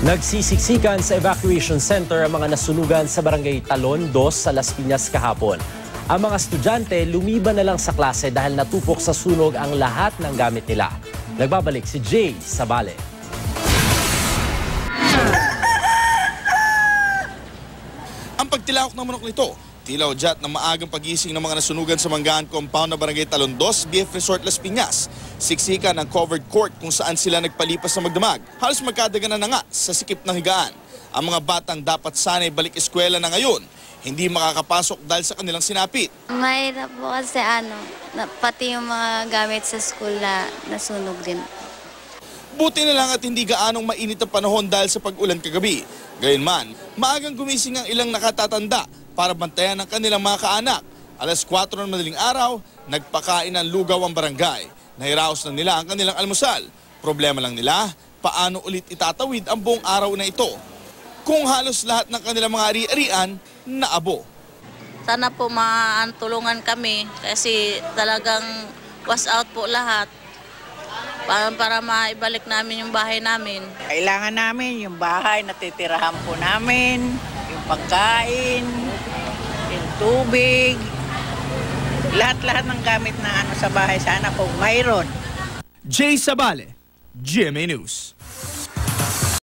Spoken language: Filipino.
Nagsisiksikan sa evacuation center ang mga nasunugan sa barangay Talon 2 sa Las Piñas kahapon. Ang mga estudyante lumiban na lang sa klase dahil natupok sa sunog ang lahat ng gamit nila. Nagbabalik si Jay Sabale. Ang pagtilawak ng manok nito, tila udyat ng maagang pagising ng mga nasunugan sa Manggaan Compound na barangay Talon 2, BF Resort Las Piñas. Siksikan ang covered court kung saan sila nagpalipas sa magdamag. Halos magkadaganan na nga sa sikip ng higaan. Ang mga batang dapat sana'y balik eskwela na ngayon, hindi makakapasok dahil sa kanilang sinapit. Mahirap po kasi pati yung mga gamit sa school na nasunog din. Buti na lang at hindi gaanong mainit ang panahon dahil sa pag-ulan kagabi. Gayunman, maagang gumising ang ilang nakatatanda para bantayan ang kanilang mga kaanak. Alas 4 ng madaling araw, nagpakain ng lugaw ang barangay. Nahiraos na nila ang kanilang almusal. Problema lang nila, paano ulit itatawid ang buong araw na ito kung halos lahat ng kanilang mga ari-arian naabo. Sana po maantulungan kami kasi talagang was out po lahat para maibalik namin yung bahay namin. Kailangan namin yung bahay na titirahan po namin, yung pagkain, yung tubig, lahat-lahat ng gamit na sa bahay sana po mayroon. Jay Sabale, GMA News.